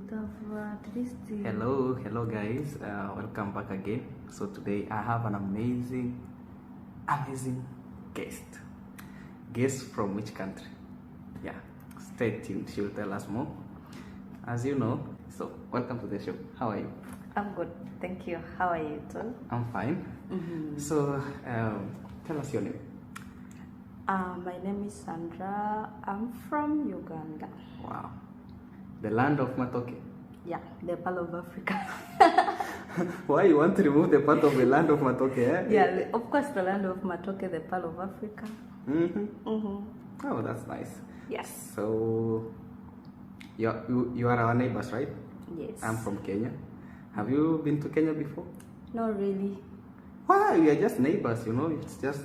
bit of at least. Hello guys, welcome back again. So today I have an amazing guest. Guest from which country? Yeah, stay tuned, she'll tell us more. As you know, so welcome to the show. How are you? I'm good, thank you. How are you too? I'm fine. So tell us your name. My name is Sandra. I'm from Uganda. Wow, the land of Matoke. Yeah, the Pearl of Africa. Why you want to remove the part of the land of Matoke? Eh? Yeah, of course, the land of Matoke, the Pearl of Africa. Oh, that's nice. Yes. So you are our neighbors, right? Yes. I'm from Kenya. Have you been to Kenya before? Not really. Why? We are just neighbors, you know. It's just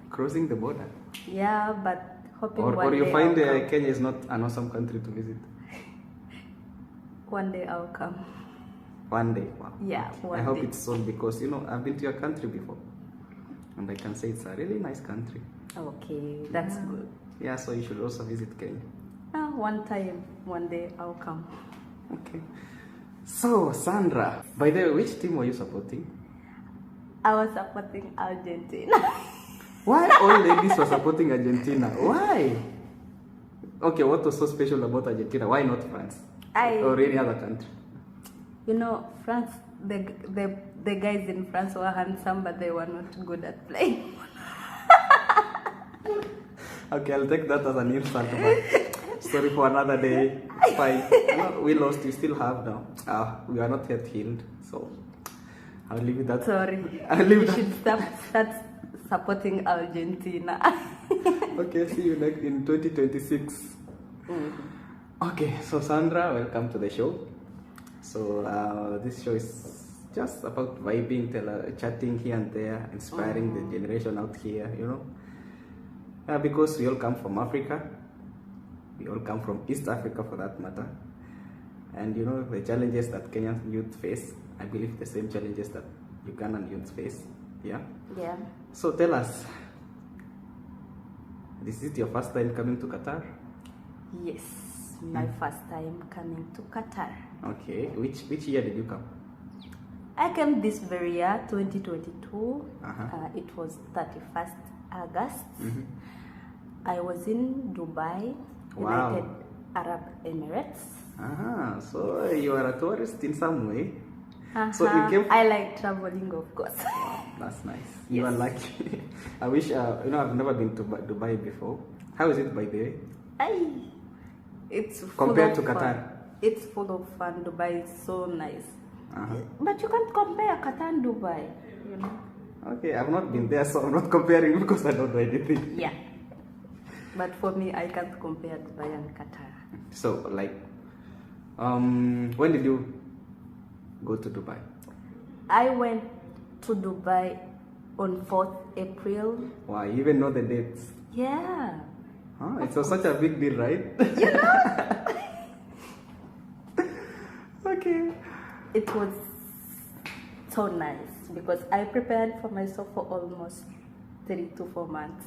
crossing the border. Yeah, but hoping Or you day find I'll come. Kenya is not an awesome country to visit. One day I'll come. One day. Wow. Yeah, one I hope day. it's soon because you know I've been to your country before, and I can say it's a really nice country. Okay, that's good. Yeah, so you should also visit Kenya. One time, one day I'll come. Okay. So Sandra, by the way, which team were you supporting? I was supporting Argentina. Why all ladies were supporting Argentina? Why? Okay, what was so special about Argentina? Why not France? Or any other country? You know, France, the guys in France were handsome, but they were not good at playing. Okay, I'll take that as an insult. But sorry for another day. It's fine. No, we lost. We still have now. We are not yet healed. So I'll leave it that. Sorry. I'll leave You that. should start supporting Argentina. Okay, see you next in 2026. Okay, so Sandra, welcome to the show. So this show is just about vibing, chatting here and there, inspiring the generation out here, you know. Because we all come from Africa, we all come from East Africa for that matter. And you know, the challenges that Kenyan youth face, I believe the same challenges that Ugandan youth face. Yeah? Yeah. So tell us, this is your first time coming to Qatar? Yes, my first time coming to Qatar. Okay, which year did you come? I came this very year, 2022. Uh-huh. It was 31st August. I was in Dubai, Wow. United Arab Emirates. So you are a tourist in some way. So you came. I like traveling, of course. Wow, that's nice. You are Yes. lucky. I wish you know I've never been to Dubai before. How is it by the way? It's full Compared of to Qatar? fun. It's full of fun. Dubai is so nice. Uh-huh. But you can't compare Qatar and Dubai, you know. Okay, I've not been there, so I'm not comparing because I don't know anything. Yeah. But for me, I can't compare Dubai and Qatar. So like, when did you go to Dubai? I went to Dubai on 4th April. Wow, you even know the dates. Yeah. It was such a big deal, right? You know? Okay. It was so nice because I prepared for myself for almost 3 to 4 months.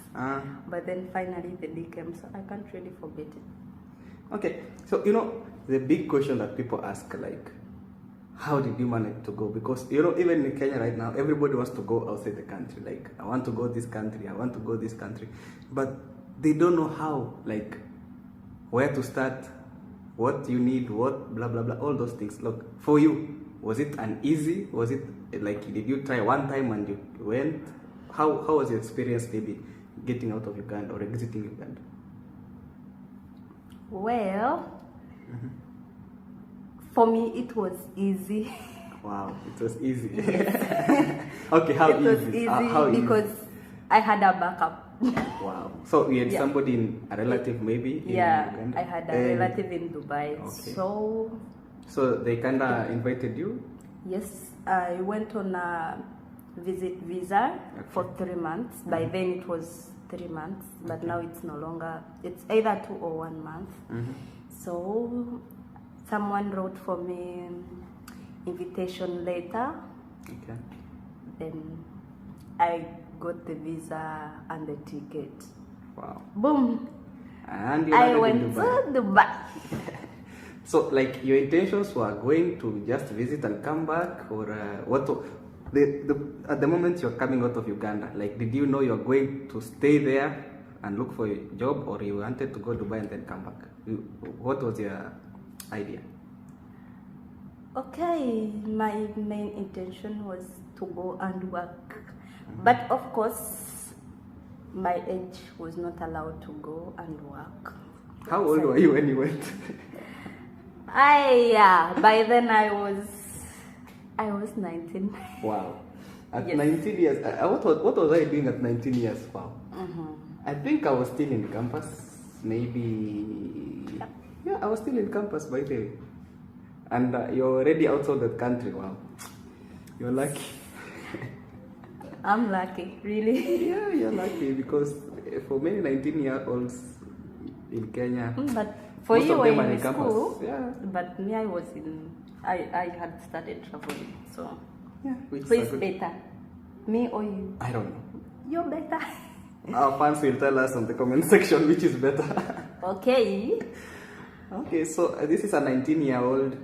But then finally the day came, so I can't really forget it. Okay, so you know the big question that people ask, like, how did you manage to go? Because you know, even in Kenya right now, everybody wants to go outside the country. Like, I want to go this country, I want to go this country, but they don't know how, like, where to start, what you need, what blah blah blah, all those things. Look, for you, was it an easy? Was it like, did you try one time and you went? How was your experience maybe getting out of Uganda or exiting Uganda? Well, for me it was easy. Wow, it was easy. Yes. Okay, how It was easy? easy How because I had a backup. Wow. So you had Yeah. somebody a relative maybe in Yeah, Uganda? I had a And- relative in Dubai. Okay. So they kinda invited you? yes, I went on a visit visa for 3 months. By then it was 3 months, but now it's no longer. It's either 2 or 1 month. So someone wrote for me invitation letter. Okay. Then I got the visa and the ticket. Wow. Boom! And you I landed went in to Dubai. Dubai. So, like, your intentions were going to just visit and come back, or at the moment you're coming out of Uganda, like, did you know you're going to stay there and look for a job, or you wanted to go to Dubai and then come back? What was your idea? Okay, my main intention was to go and work. But of course, my age was not allowed to go and work. How old were you when you went? By then I was 19. Wow. At Yes. 19 years, what was I doing at 19 years? Wow. I think I was still in campus, maybe. Yeah, I was still in campus by the way. And you're already outside the country. Wow. You're lucky. I'm lucky, really. Yeah, you're lucky because for many 19-year-olds in Kenya, But for most you, of were them are in in campus. school. Yeah. But me, I had started traveling. So Yeah. Which who is good. better, me or you? I don't know. You're better. Our fans will tell us on the comment section which is better. Okay. Okay, so this is a 19-year-old.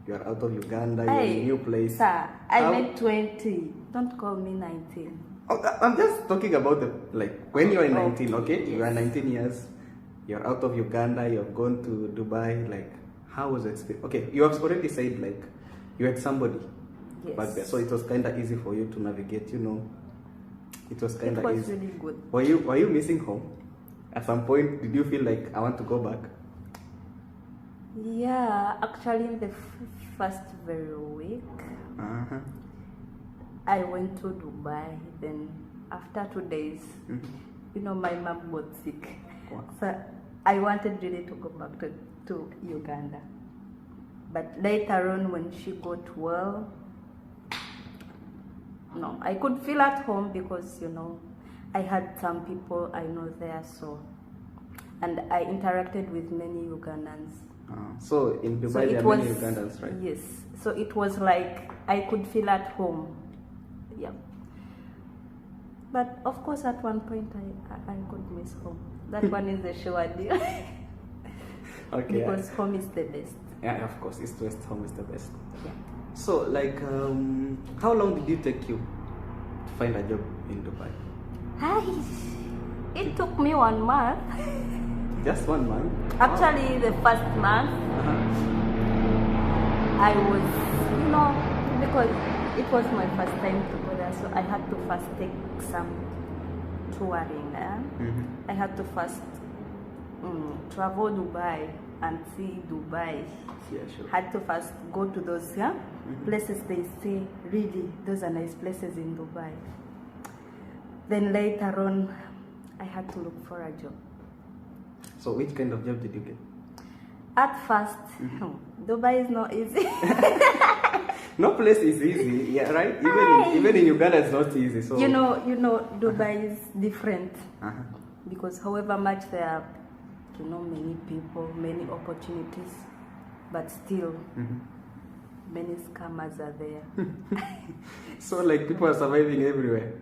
You're out of Uganda. You're in a new place. Sir, I How- made 20. Don't call me 19. Oh, I'm just talking about when you're 19. Okay, Okay, you are 19 years. You're out of Uganda. You've gone to Dubai. Like, how was the experience? Okay, you have already said like you had somebody Yes. back there, so it was kind of easy for you to navigate. You know, it was kind It of was easy. really good. Were you missing home? At some point, did you feel like I want to go back? Yeah, actually, in the first very week, Uh-huh. I went to Dubai. Then, after 2 days, my mom got sick. Wow. So, I wanted really to go back to Uganda. But later on, when she got well, no, I could feel at home because, I had some people I know there, and I interacted with many Ugandans. So in Dubai, So there it are was, many Ugandans, right? yes. So it was like I could feel at home. Yeah. But of course, at one point, I could miss home. That one is a sure deal. Okay. Because home is the best. Yeah, of course, East West home is the best. Yeah. So, like, how long did it take you to find a job in Dubai? Hi. It took me 1 month. Just 1 month? Actually, the first month, I was, because it was my first time to go there, so I had to first take some touring. I had to first travel Dubai and see Dubai. Yeah, sure. Had to first go to those places they say, really, those are nice places in Dubai. Then later on, I had to look for a job. So, which kind of job did you get? At first, Dubai is not easy. No place is easy, yeah, right? Even in Uganda, it's not easy. So, Dubai is different Uh-huh. because however much there are, many people, many opportunities, but still, many scammers are there. So, like, people are surviving everywhere.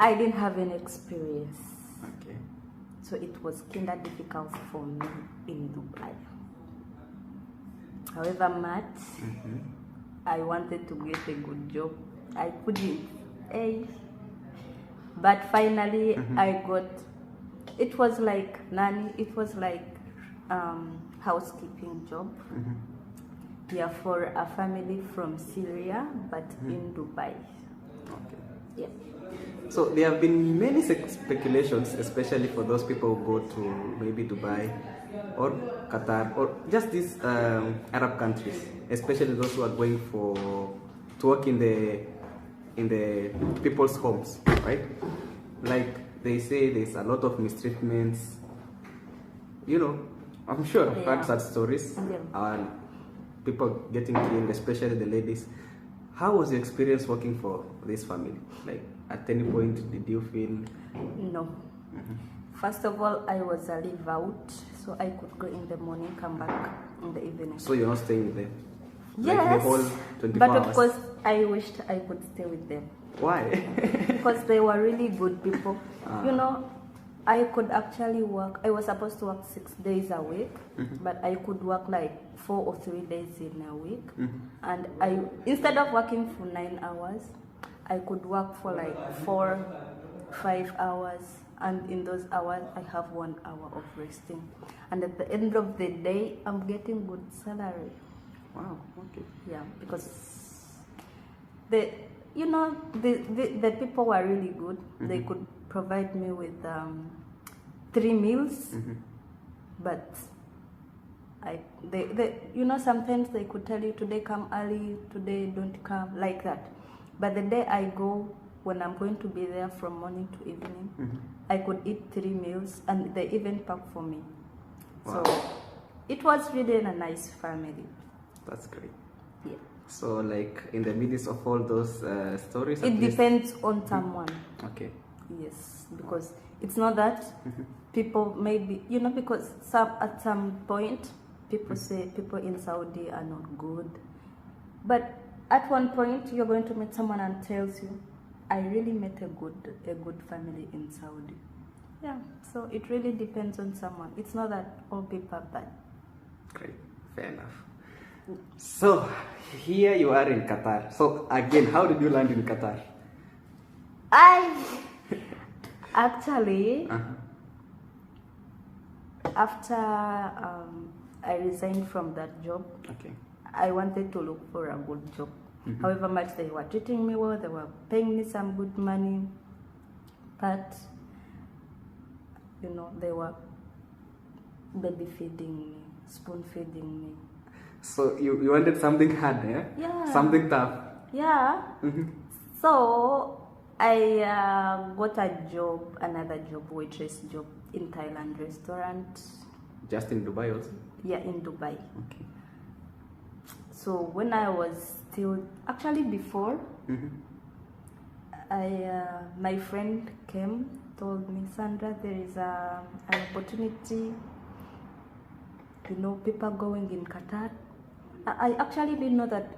I didn't have any experience. Okay. So it was kind of difficult for me in Dubai. However much I wanted to get a good job, I couldn't. But finally I got, it was like nanny, it was like housekeeping job. Yeah, for a family from Syria, but in Dubai. Okay. Yeah. So there have been many speculations, especially for those people who go to maybe Dubai or Qatar or just these Arab countries, especially those who are going to work in the people's homes, right? Like they say, there's a lot of mistreatments. I'm sure I've heard such stories. And people getting killed, especially the ladies. How was your experience working for this family? Like, at any point, did you feel? No. First of all, I was a leave out, so I could go in the morning, come back in the evening. So you're not staying with them? Yes, Like the whole 24 but hours? of course, I wished I could stay with them Why? because they were really good people. I could actually work. I was supposed to work 6 days a week, but I could work like 4 or 3 days in a week. And I, instead of working for 9 hours, I could work for like 4, 5 hours. And in those hours, I have 1 hour of resting. And at the end of the day, I'm getting good salary. Wow. Okay. Yeah, because the people were really good. They could provide me with 3 meals, but sometimes they could tell you today come early, today don't come, like that. But the day I go, when I'm going to be there from morning to evening, I could eat 3 meals and they even pack for me. Wow. So it was really a nice family. That's great. Yeah. So like in the midst of all those stories, It depends on someone. Okay. Yes, because it's not that people maybe, because at some point people say people in Saudi are not good. But at one point you're going to meet someone and tells you, I really met a good family in Saudi. Yeah, so it really depends on someone. It's not that all people are bad. Great, fair enough. So here you are in Qatar. So again, how did you land in Qatar? I actually, after I resigned from that job, Okay. I wanted to look for a good job. However much they were treating me well, they were paying me some good money, but they were baby feeding me, spoon feeding me. So you wanted something hard, yeah? Yeah. Something tough. Yeah. So I got a job, another job, waitress job in Thailand restaurant. Just in Dubai also? Yeah, in Dubai. Okay. So when I was still, actually before, my friend came, told me, Sandra, there is an opportunity, people going in Qatar. I actually didn't know that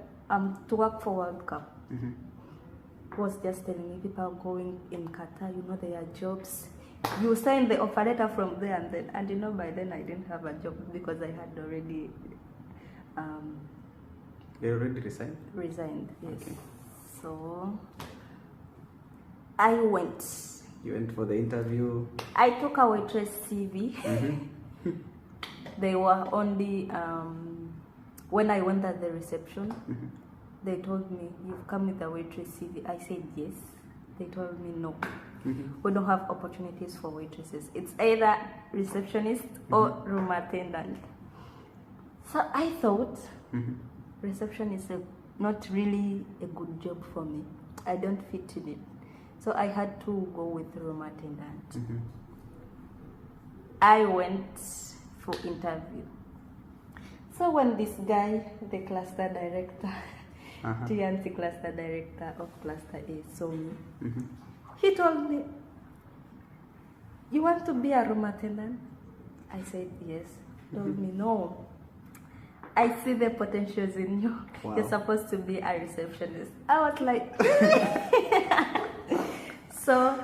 to work for World Cup. Was just telling me people are going in Qatar, there are jobs. You sign the offer letter from there and by then I didn't have a job because I had already You already resigned? Resigned, yes. Okay. So I went. You went for the interview? I took a waitress CV. They were only, when I went at the reception, they told me, you've come with a waitress CV. I said yes. They told me no. We don't have opportunities for waitresses. It's either receptionist or room attendant. So I thought reception is not really a good job for me. I don't fit in it. So I had to go with room attendant. I went for interview. So when this guy, the cluster director, TNC cluster director of cluster A, saw me, he told me, you want to be a room attendant? I said yes. He told me, no. I see the potentials in you. Wow. You're supposed to be a receptionist. I was like, so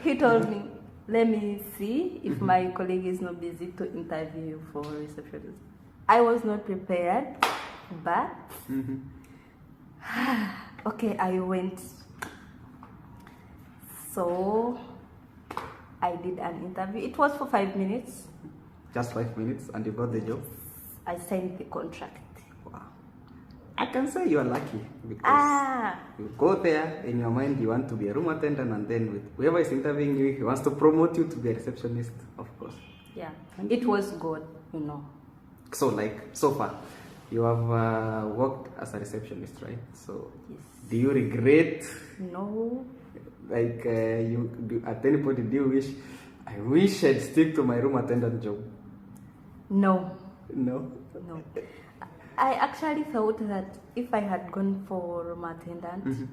he told me, let me see if my colleague is not busy to interview you for receptionist. I was not prepared, but okay, I went. So I did an interview. It was for 5 minutes. Just 5 minutes and you got the job? I signed the contract. Wow. I can say you are lucky because you go there, in your mind you want to be a room attendant, and then with whoever is interviewing you, he wants to promote you to be a receptionist, of course. Yeah, it was good, So so far, you have worked as a receptionist, right? So yes. Do you regret? No. Like at any point did you wish, I wish I'd stick to my room attendant job? No. No? No. I actually thought that if I had gone for room attendant,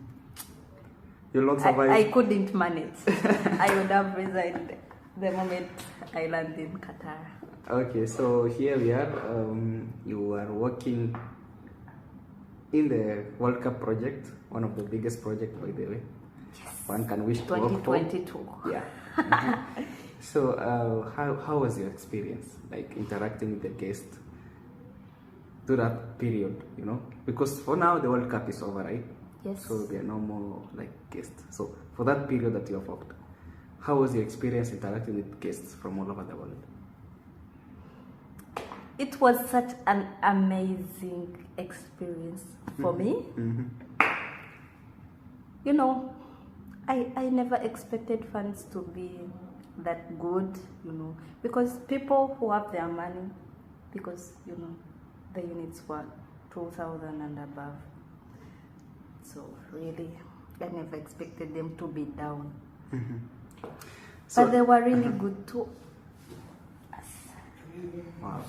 you'll not survive. I couldn't manage. I would have resigned the moment I landed in Qatar. Okay, so here we are. You are working in the World Cup project, one of the biggest projects, by the way. Yes. One can wish to work for. 2022. Yeah. So, how was your experience, like interacting with the guests through that period? You know, because for now the World Cup is over, right? Yes. So there are no more like guests. So for that period that you have worked, how was your experience interacting with guests from all over the world? It was such an amazing experience for me. Mm-hmm. You know, I never expected fans to be that good, you know, because people who have their money, because, you know, the units were 2,000 and above. So really, I never expected them to be down. Mm-hmm. So, but they were really good too. Wow,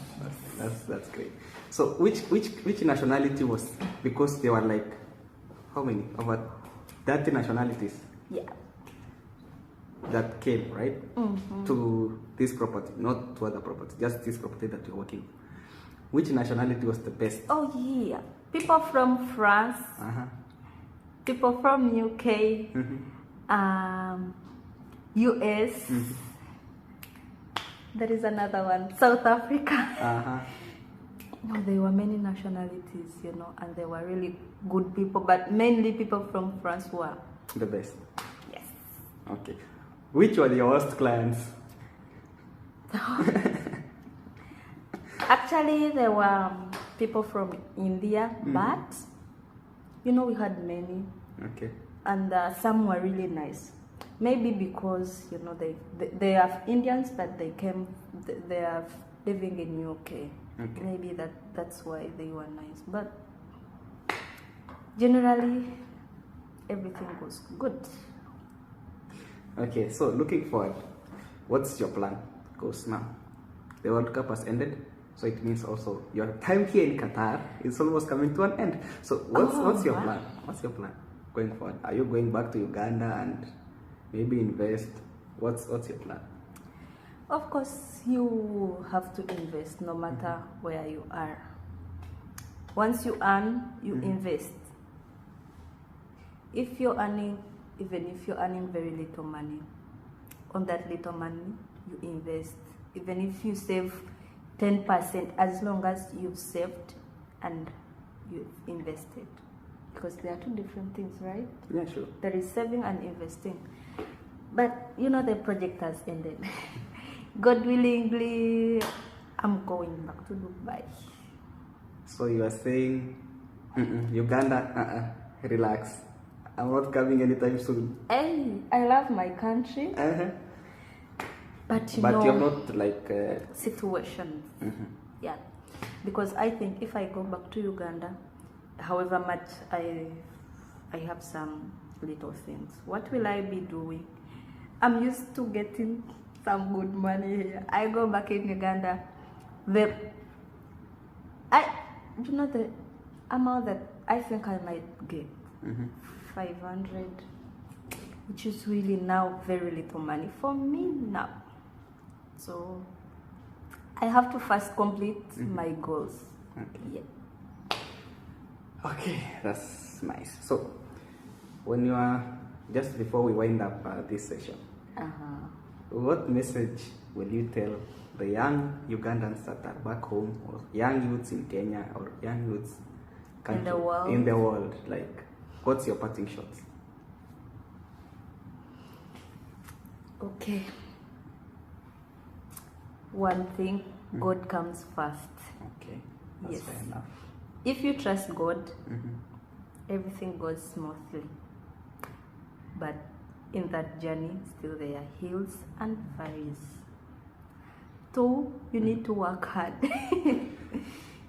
that's great. So which nationality was, because there were like how many, over 30 nationalities? Yeah. That came, right? Mm-hmm. To this property, not to other property, just this property that you're working. Which nationality was the best? Oh yeah, people from France, people from UK, US. Mm-hmm. There is another one, South Africa. No, there were many nationalities, you know, and they were really good people, but mainly people from France were the best. Yes. Okay. Which were your worst clients? Actually, there were people from India, but you know, we had many. Okay. And some were really nice. Maybe because, you know, they are Indians, but they are living in UK. Okay. Maybe that's why they were nice. But generally, everything was good. Okay, so looking forward, what's your plan? Because now the World Cup has ended, so it means also your time here in Qatar is almost coming to an end. So what's your plan? What's your plan going forward? Are you going back to Uganda and maybe invest? What's your plan? Of course, you have to invest no matter where you are. Once you earn, you invest. If you're earning, even if you're earning very little money, on that little money, you invest. Even if you save 10%, as long as you've saved and you've invested. Because there are two different things, right? Yeah, sure. There is saving and investing. But, you know, the project has ended. God willingly, I'm going back to Dubai. So you are saying, Uganda, relax. I'm not coming anytime soon. Hey, I love my country. But you know, you're not like... situations. Yeah. Because I think if I go back to Uganda, however much I have some little things, what will I be doing? I'm used to getting some good money here. I go back in Uganda, the amount that I think I might get, 500, which is really now very little money for me now. So I have to first complete my goals. Okay. Yeah. Okay, that's nice. So, when you are, just before we wind up this session, what message will you tell the young Ugandans that are back home, or young youths in Kenya, or young youths in the world? In the world, like, what's your parting shots? Okay. One thing, God comes first. Okay, that's fair enough. If you trust God, everything goes smoothly. But in that journey, still there are hills and valleys. 2, you need to work hard.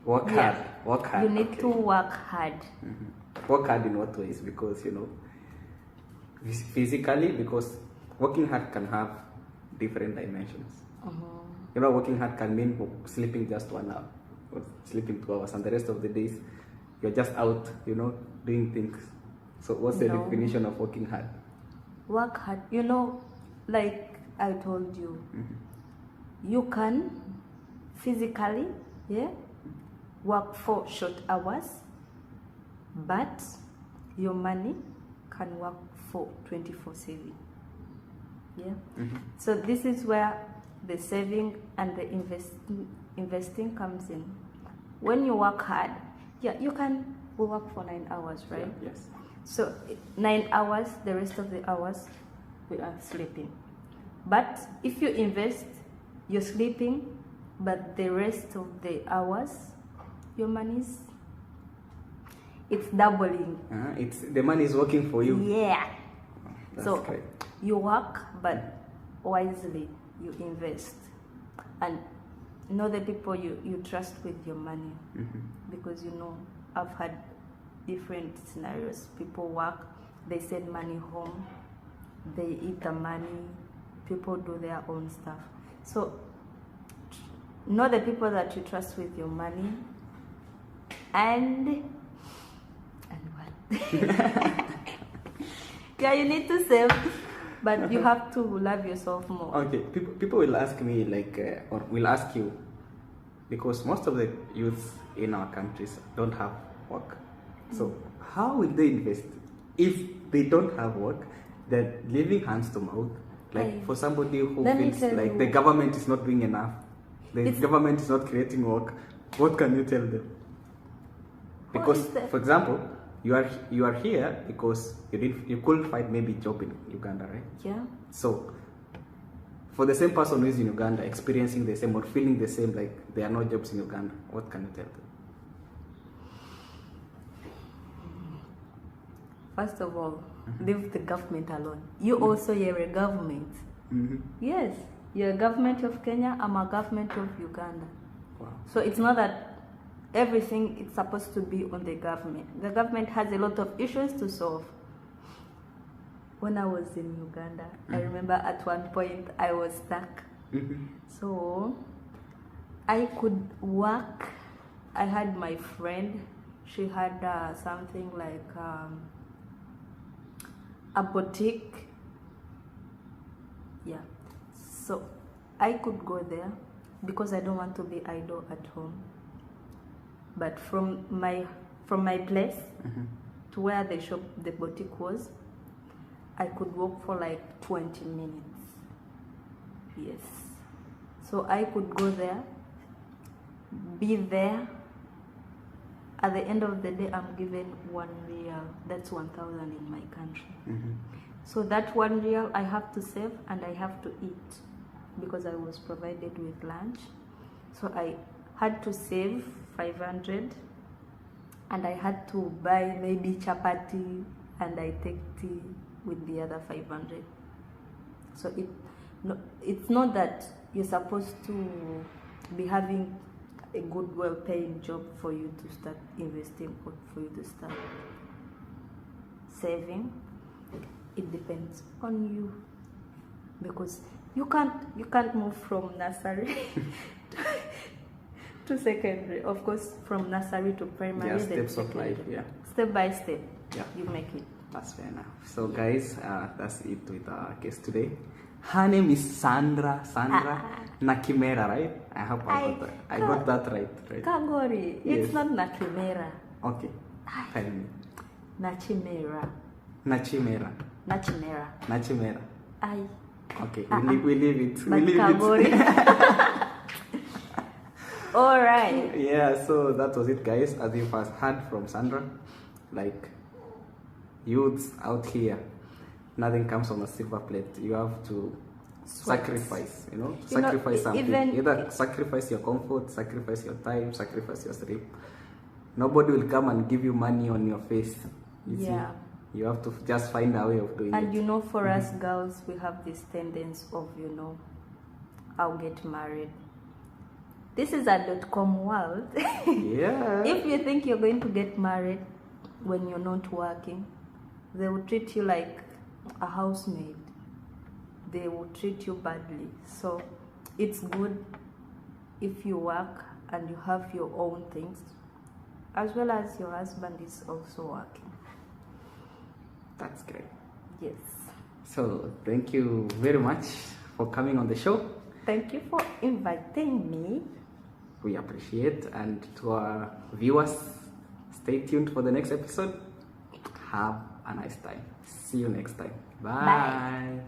Work hard. You need to work hard. Work hard in what ways? Because, you know, physically, because working hard can have different dimensions. You know, working hard can mean sleeping just 1 hour, or sleeping 2 hours, and the rest of the days you're just out, you know, doing things. So what's the definition of working hard? Work hard, you know, like I told you, you can physically, work for short hours, but your money can work for 24/7. Yeah. So this is where the saving and the investing comes in. When you work hard, yeah, you can work for 9 hours, right? Yeah, yes. So 9 hours, the rest of the hours we are sleeping. But if you invest, you're sleeping, but the rest of the hours, your money's it's doubling. It's the money is working for you. Yeah. That's So great. you work, but wisely you invest, and know the people you trust with your money, because you know I've had different scenarios. People work, they send money home, they eat the money, people do their own stuff. So know the people that you trust with your money, and what? Yeah, you need to save, but you have to love yourself more. Okay, people will ask me or will ask you, because most of the youths in our countries don't have work. So how will they invest if they don't have work? They're living hands to mouth. For somebody who feels like the government is not doing enough, the government is not creating work, what can you tell them? Because, for example, you are here because you couldn't find maybe job in Uganda, right? Yeah. So for the same person who is in Uganda experiencing the same or feeling the same, like there are no jobs in Uganda, what can you tell them? First of all, leave the government alone. You also you're a government. Yes, you're a government of Kenya, I'm a government of Uganda. Wow. So it's not that everything is supposed to be on the government. The government has a lot of issues to solve. When I was in Uganda, I remember at one point I was stuck. So I could work. I had my friend, she had something like a boutique. Yeah. So I could go there because I don't want to be idle at home. But from my place to where the boutique was, I could walk for like 20 minutes. Yes. So I could go there, be there. At the end of the day, I'm given 1 real. That's 1,000 in my country. So that 1 real I have to save and I have to eat because I was provided with lunch. So I had to save 500 and I had to buy maybe chapati and I take tea with the other 500. So it's not that you're supposed to be having a good, well-paying job for you to start investing or for you to start saving. It depends on you, because you can't move from nursery to secondary. Of course, from nursery to primary. Yeah, steps of life. Yeah. Step by step. Yeah. You make it. That's fair enough. So guys, that's it with our guest today. Her name is Sandra Nakimera, right? I hope I got that right. Kagori. Yes. It's not Nakimera. Okay. Tell me. Nachimera. Nachimera. Aye. Okay. We leave it. But We leave Kagori. it. All right. Yeah. So that was it, guys. As you first heard from Sandra, like youths out here, nothing comes on a silver plate. You have to sacrifice, sacrifice something. Either sacrifice your comfort, sacrifice your time, sacrifice your sleep. Nobody will come and give you money on your face. You see? You have to just find a way of doing it. And for us girls, we have this tendency of, I'll get married. This is a .com world. Yeah. If you think you're going to get married when you're not working, they will treat you like a housemaid. They will treat you badly. So it's good if you work and you have your own things, as well as your husband is also working. That's great. Yes. So thank you very much for coming on the show. Thank you for inviting me. We appreciate, and to our viewers, stay tuned for the next episode. Have a nice time. See you next time. Bye. Bye.